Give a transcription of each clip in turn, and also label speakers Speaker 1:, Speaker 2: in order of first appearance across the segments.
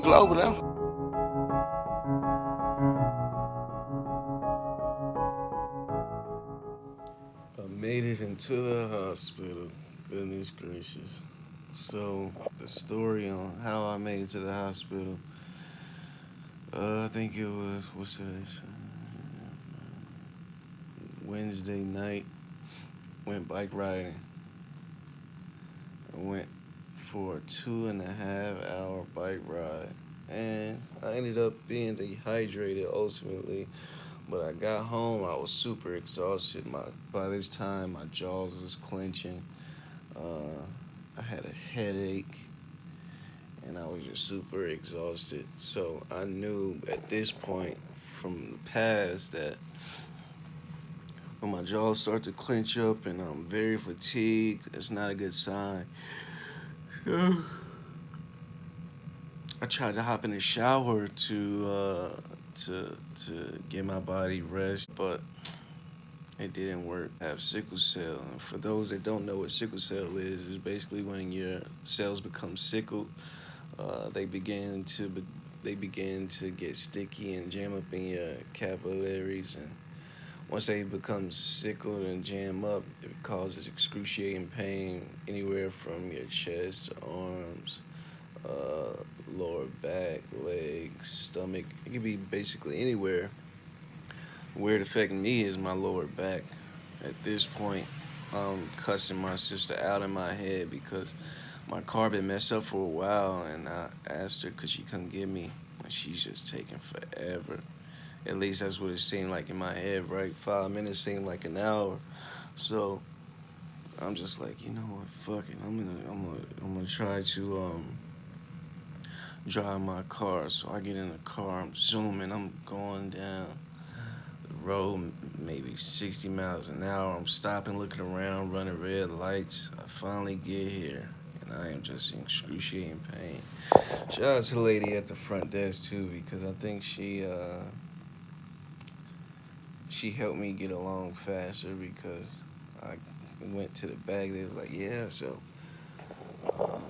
Speaker 1: global now. I made it into the hospital. Goodness gracious. So, the story on how I made it to the hospital, I think it was, what's today? Wednesday night. Went bike riding. I went for a 2.5 hour bike ride. And I ended up being dehydrated ultimately. But I got home, I was super exhausted. By this time, my jaws was clenching. I had a headache, and I was just super exhausted. So I knew at this point from the past that when my jaws start to clench up and I'm very fatigued, it's not a good sign. So I tried to hop in the shower to get my body rest, but it didn't work. I have sickle cell, and for those that don't know what sickle cell is, it's basically when your cells become sickled. They begin to get sticky and jam up in your capillaries, and once they become sickled and jam up, it causes excruciating pain anywhere from your chest, arms, lower back, legs, stomach. It can be basically anywhere. Where it affected me is my lower back. At this point, I'm cussing my sister out in my head because my car been messed up for a while, and I asked her could she come get me, and she's just taking forever. At least that's what it seemed like in my head, right? 5 minutes seemed like an hour. So I'm just like, you know what, fuck it. I'm gonna try to drive my car. So I get in the car, I'm zooming, I'm going down the road maybe 60 miles an hour. I'm stopping, looking around, running red lights. I finally get here, and I am just in excruciating pain. Shout out to the lady at the front desk too, because I think she helped me get along faster because I went to the back. They was like, yeah, so uh,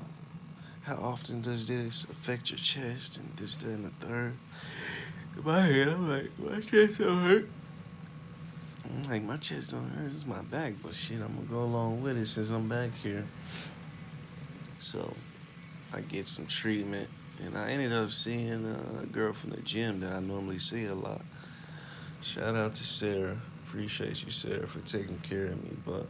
Speaker 1: how often does this affect your chest and this, that, and the third? In my head, I'm like, my chest don't hurt. I'm like, my chest don't hurt, it's my back, but shit, I'm gonna go along with it since I'm back here. So I get some treatment, and I ended up seeing a girl from the gym that I normally see a lot. Shout out to Sarah. Appreciate you, Sarah, for taking care of me. But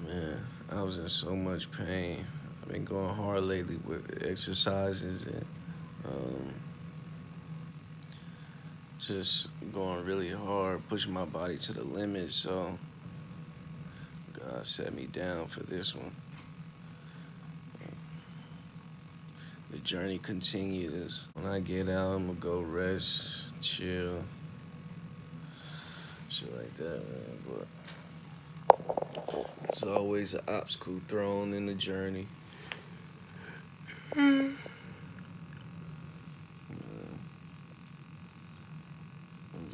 Speaker 1: man, I was in so much pain. I've been going hard lately with exercises and um, just going really hard, pushing my body to the limit. So God set me down for this one. The journey continues. When I get out, I'm gonna go rest, chill, shit like that, man. But it's always an obstacle thrown in the journey. I'm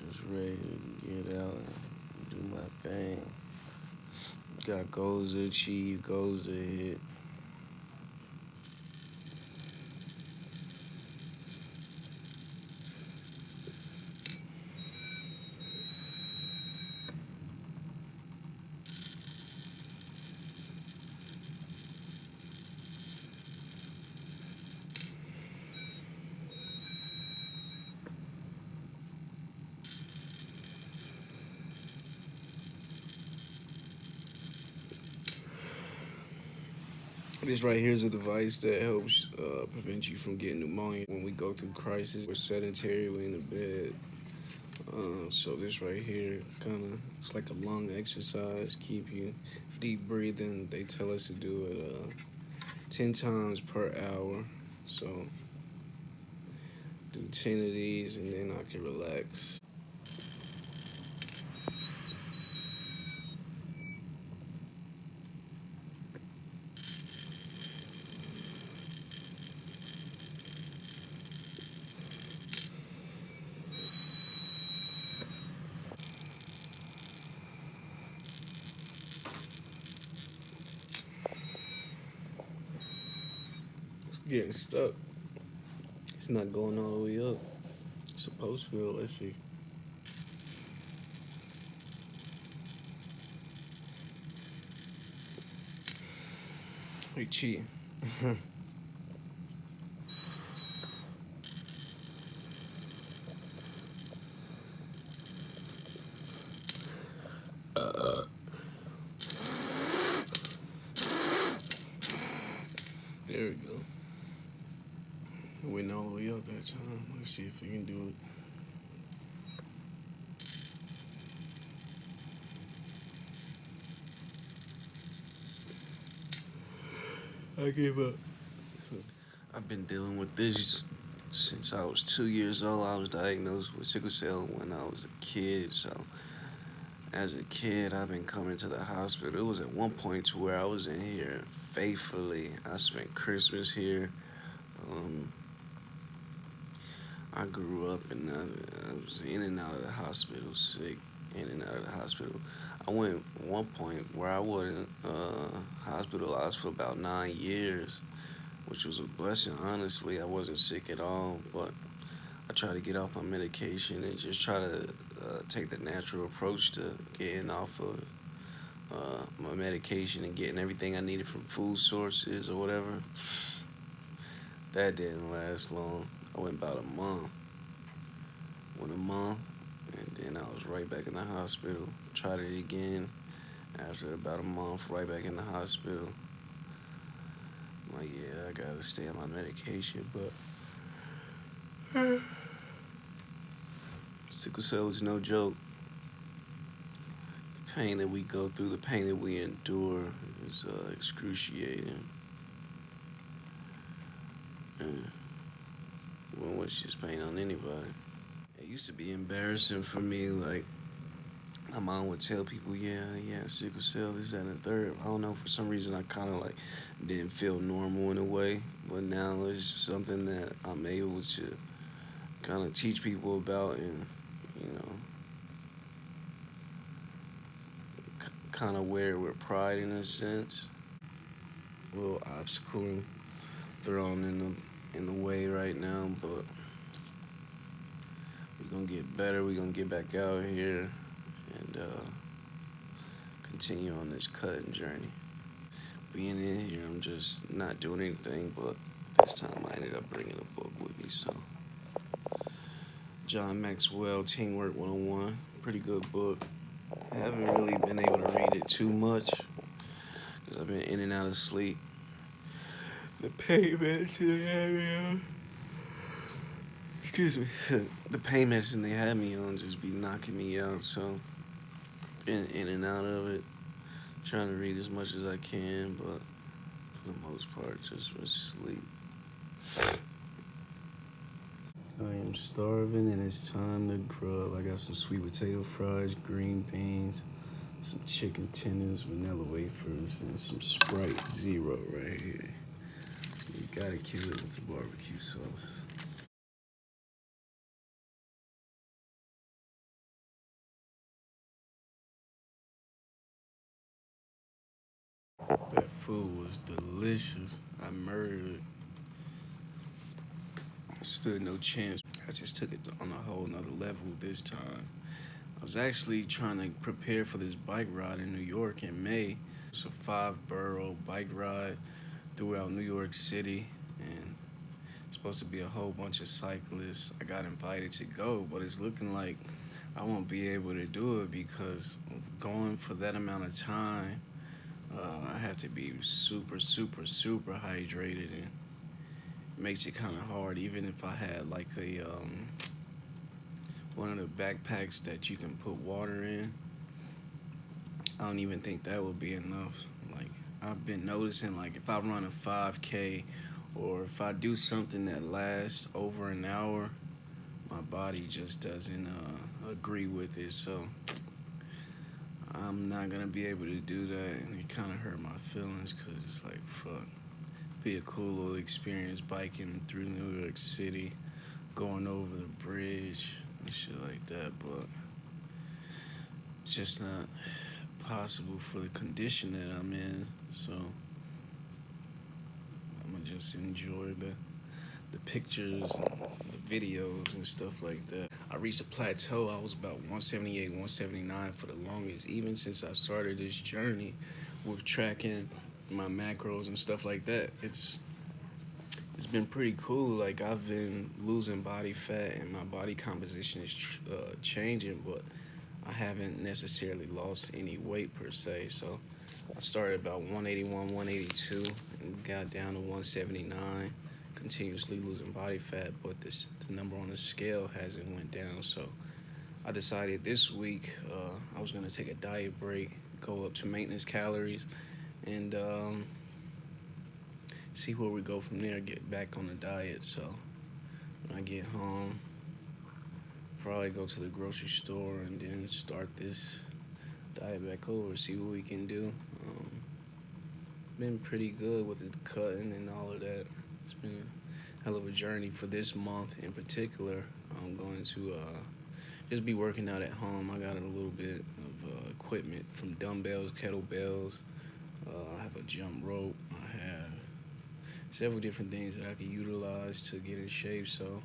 Speaker 1: just ready to get out and do my thing. Got goals to achieve, goals to hit. This right here is a device that helps prevent you from getting pneumonia. When we go through crisis, we're sedentary, we're in the bed. So this right here it's like a lung exercise, keep you deep breathing. They tell us to do it 10 times per hour. So do 10 of these and then I can relax. Getting stuck. It's not going all the way up. It's supposed to. Let's see. We cheating. There we go. Went all the way up that time. Let's see if we can do it. I gave up. I've been dealing with this since I was 2 years old. I was diagnosed with sickle cell when I was a kid. So, as a kid, I've been coming to the hospital. It was at one point to where I was in here faithfully. I spent Christmas here. Um, I grew up and I was in and out of the hospital, sick, in and out of the hospital. I went one point where I wasn't hospitalized for about 9 years, which was a blessing. Honestly, I wasn't sick at all, but I try to get off my medication and just try to take the natural approach to getting off of my medication and getting everything I needed from food sources or whatever. That didn't last long. I went about a month. Went a month, and then I was right back in the hospital. Tried it again. After about a month, right back in the hospital. I'm like, yeah, I gotta stay on my medication, but sickle cell is no joke. The pain that we go through, the pain that we endure is excruciating. And we won't wish this pain on anybody. It used to be embarrassing for me, like, my mom would tell people, yeah, sickle cell, this, that, and the third. I don't know, for some reason I kind of like didn't feel normal in a way, but now it's something that I'm able to kind of teach people about and, you know, kind of wear it with pride in a sense. A little obstacle thrown in the way right now, but we're gonna get better. We're gonna get back out here and continue on this cutting journey. Being in here, I'm just not doing anything, but this time I ended up bringing a book with me. So, John Maxwell, Teamwork 101, pretty good book. I haven't really been able to read it too much because I've been in and out of sleep. The pain medicine they had me on, excuse me, the pain medicine they had me on just be knocking me out. So, been in and out of it, trying to read as much as I can, but for the most part, just with sleep. I am starving and it's time to grub. I got some sweet potato fries, green beans, some chicken tenders, vanilla wafers, and some Sprite Zero right here. You gotta kill it with the barbecue sauce. That food was delicious. I murdered it. Stood no chance. I just took it on a whole nother level this time. I was actually trying to prepare for this bike ride in New York in May. It's a 5 borough bike ride throughout New York City, and it's supposed to be a whole bunch of cyclists. I got invited to go, but it's looking like I won't be able to do it because going for that amount of time, I have to be super, super, super hydrated, and it makes it kind of hard. Even if I had like a one of the backpacks that you can put water in, I don't even think that would be enough. Like, I've been noticing, like, if I run a 5K or if I do something that lasts over an hour, my body just doesn't agree with it. So I'm not gonna be able to do that, and it kind of hurt my feelings because it's like, fuck, be a cool little experience biking through New York City, going over the bridge and shit like that, but it's just not possible for the condition that I'm in. So I'm gonna just enjoy the pictures and the videos and stuff like that. I reached a plateau. I was about 178, 179 for the longest, even since I started this journey with tracking my macros and stuff like that. It's been pretty cool. Like, I've been losing body fat and my body composition is changing, but I haven't necessarily lost any weight per se. So I started about 181, 182, and got down to 179, continuously losing body fat, but the number on the scale hasn't went down. So I decided this week I was gonna take a diet break, go up to maintenance calories, and see where we go from there. Get back on the diet. So when I get home, probably go to the grocery store and then start this diet back over. See what we can do. Been pretty good with the cutting and all of that. It's been a hell of a journey for this month in particular. I'm going to just be working out at home. I got a little bit of equipment from dumbbells, kettlebells. I have a jump rope. I have several different things that I can utilize to get in shape. So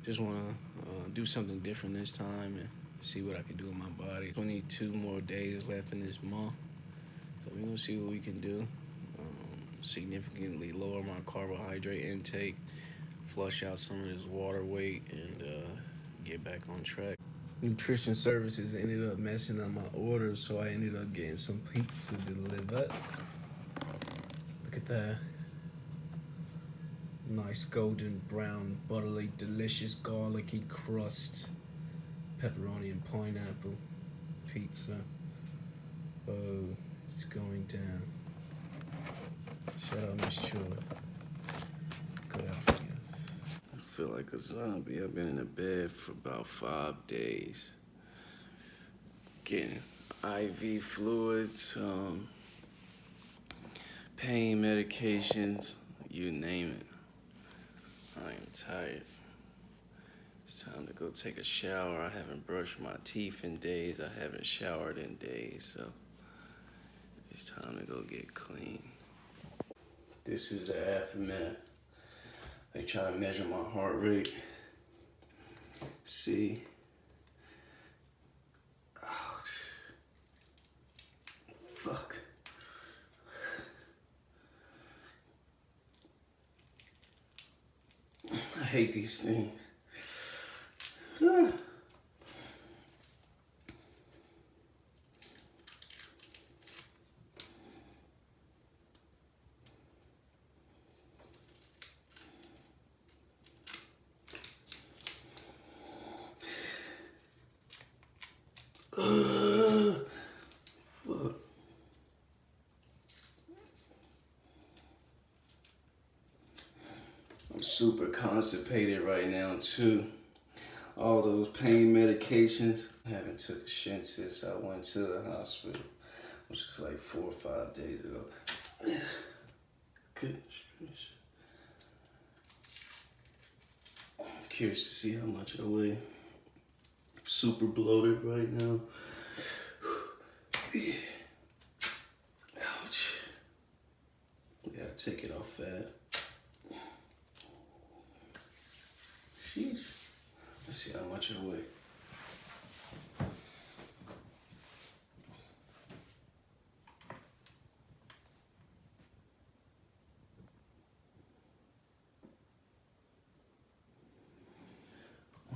Speaker 1: just want to do something different this time and see what I can do with my body. 22 more days left in this month. So we're going to see what we can do. Significantly lower my carbohydrate intake, flush out some of this water weight, and get back on track. Nutrition services ended up messing up my order, so I ended up getting some pizza delivered. Look at that. Nice golden brown, buttery, delicious, garlicky crust. Pepperoni and pineapple pizza. Oh, it's going down. Shout out Miss Chua. Good afternoon. I feel like a zombie. I've been in the bed for about 5 days. Getting IV fluids, pain medications, you name it. I am tired. It's time to go take a shower. I haven't brushed my teeth in days. I haven't showered in days, so it's time to go get clean. This is the aftermath. They try to measure my heart rate. See. Ouch. Fuck. I hate these things. Fuck. I'm super constipated right now too. All those pain medications. I haven't took a shit since I went to the hospital, which is like 4 or 5 days ago. Goodness gracious. I'm curious to see how much I weigh. Super bloated right now. Ouch. We gotta take it off fast. Sheesh. Let's see how much I weigh.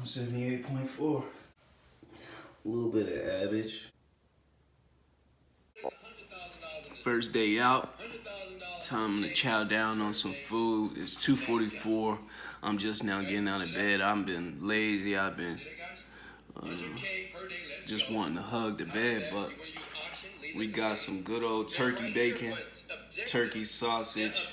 Speaker 1: $178.4. A little bit of average. First day out. Time to chow down on some food. It's 2:44. I'm just now getting out of bed. I've been lazy. I've been just wanting to hug the bed, but we got some good old turkey bacon, turkey sausage,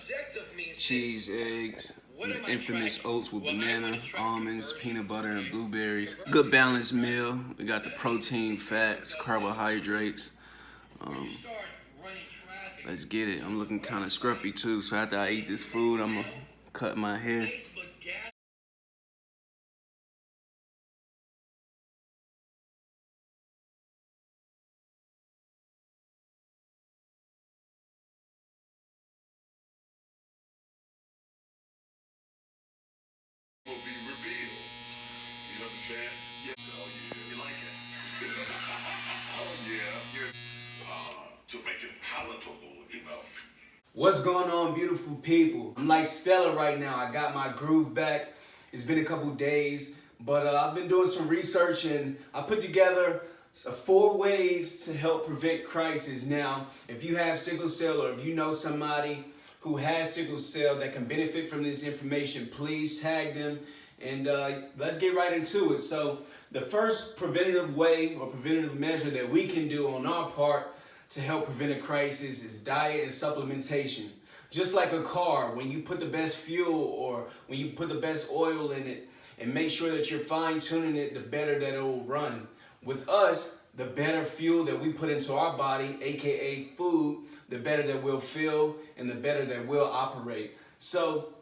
Speaker 1: cheese, eggs, and the infamous oats with banana, almonds, peanut butter, and blueberries. Good balanced meal. We got the protein, fats, carbohydrates. Let's get it. I'm looking kind of scruffy too, so after I eat this food, I'm gonna cut my hair.
Speaker 2: You like it? Oh, yeah. You're to make it palatable enough.
Speaker 3: What's going on, beautiful people? I'm like Stella right now. I got my groove back. It's been a couple days, but I've been doing some research and I put together 4 ways to help prevent crisis. Now, if you have sickle cell or if you know somebody who has sickle cell that can benefit from this information, please tag them and let's get right into it. So the first preventative way or preventative measure that we can do on our part to help prevent a crisis is diet and supplementation. Just like a car, when you put the best fuel or when you put the best oil in it and make sure that you're fine-tuning it, the better that it will run. With us, the better fuel that we put into our body, aka food, the better that we'll feel and the better that we'll operate. So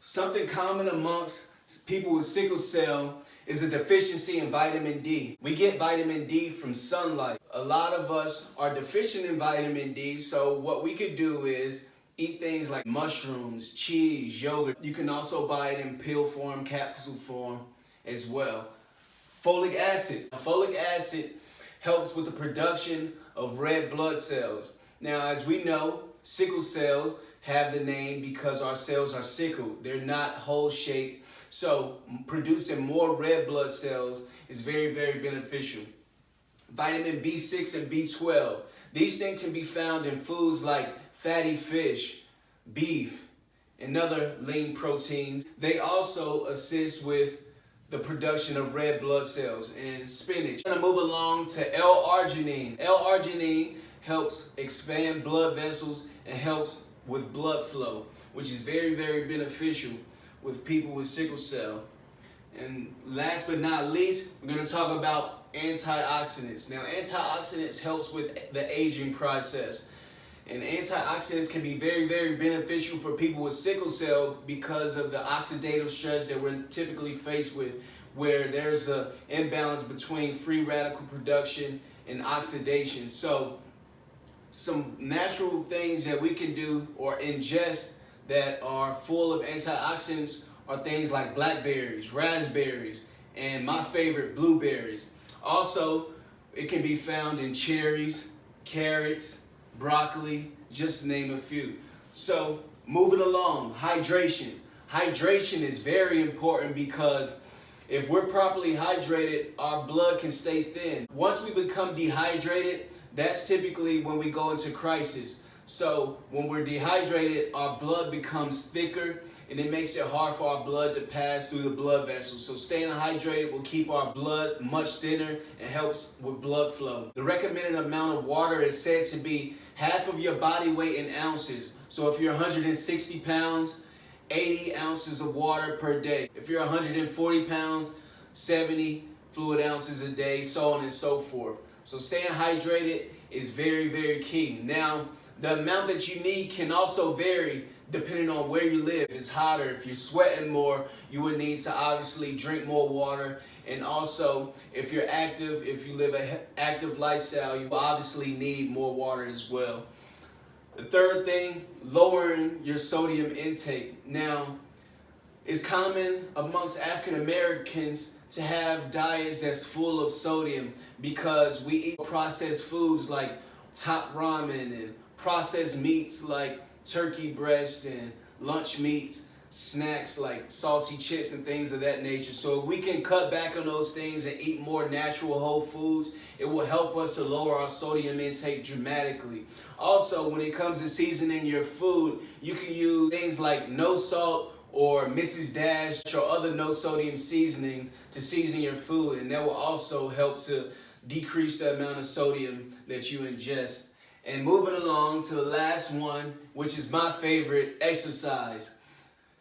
Speaker 3: something common amongst people with sickle cell is a deficiency in vitamin D. We get vitamin D from sunlight. A lot of us are deficient in vitamin D, so what we could do is eat things like mushrooms, cheese, yogurt. You can also buy it in pill form, capsule form as well. Folic acid. Folic acid helps with the production of red blood cells. Now, as we know, sickle cells have the name because our cells are sickled. They're not hole-shaped. So producing more red blood cells is very, very beneficial. Vitamin B6 and B12. These things can be found in foods like fatty fish, beef, and other lean proteins. They also assist with the production of red blood cells in spinach. I'm going to move along to L-arginine. L-arginine helps expand blood vessels and helps with blood flow, which is very, very beneficial with people with sickle cell. And last but not least, we're going to talk about antioxidants. Now, antioxidants helps with the aging process. And antioxidants can be very, very beneficial for people with sickle cell because of the oxidative stress that we're typically faced with, where there's an imbalance between free radical production and oxidation. So some natural things that we can do or ingest that are full of antioxidants are things like blackberries, raspberries, and my favorite, blueberries. Also, it can be found in cherries, carrots, broccoli, just to name a few. So, moving along, hydration. Hydration is very important because if we're properly hydrated, our blood can stay thin. Once we become dehydrated, that's typically when we go into crisis. So when we're dehydrated, our blood becomes thicker and it makes it hard for our blood to pass through the blood vessels. So staying hydrated will keep our blood much thinner and helps with blood flow. The recommended amount of water is said to be half of your body weight in ounces. So if you're 160 pounds, 80 ounces of water per day. If you're 140 pounds, 70 fluid ounces a day, so on and so forth. So staying hydrated is very, very key. Now, the amount that you need can also vary depending on where you live. If it's hotter, if you're sweating more, you would need to obviously drink more water. And also, if you're active, if you live an active lifestyle, you obviously need more water as well. The third thing, lowering your sodium intake. Now, it's common amongst African Americans to have diets that's full of sodium because we eat processed foods like top ramen and processed meats like turkey breast and lunch meats, snacks like salty chips and things of that nature. So if we can cut back on those things and eat more natural whole foods, it will help us to lower our sodium intake dramatically. Also, when it comes to seasoning your food, you can use things like no salt or Mrs. Dash or other no sodium seasonings to season your food, and that will also help to decrease the amount of sodium that you ingest. And moving along to the last one, which is my favorite, exercise.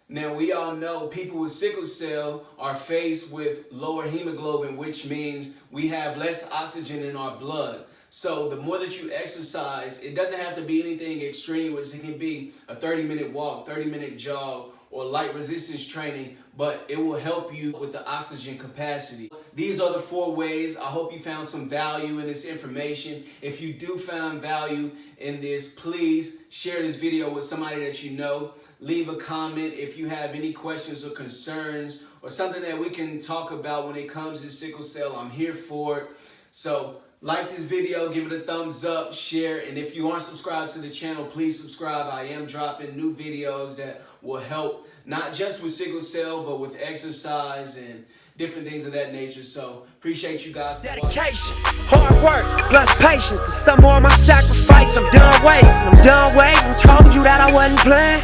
Speaker 3: Now, we all know people with sickle cell are faced with lower hemoglobin, which means we have less oxygen in our blood. So the more that you exercise, it doesn't have to be anything extraneous. It can be a 30-minute walk, 30-minute jog, or light resistance training, but it will help you with the oxygen capacity. These are the 4 ways. I hope you found some value in this information. If you do find value in this, please share this video with somebody that you know. Leave a comment if you have any questions or concerns, or something that we can talk about when it comes to sickle cell, I'm here for it. So like this video, give it a thumbs up, share, and if you aren't subscribed to the channel, please subscribe. I am dropping new videos that will help not just with sickle cell, but with exercise and different things of that nature. So appreciate you guys for
Speaker 4: dedication, hard work, plus patience. To some more of my sacrifice. I'm done waiting. Told you that I wasn't playing.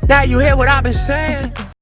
Speaker 4: Now you hear what I've been saying.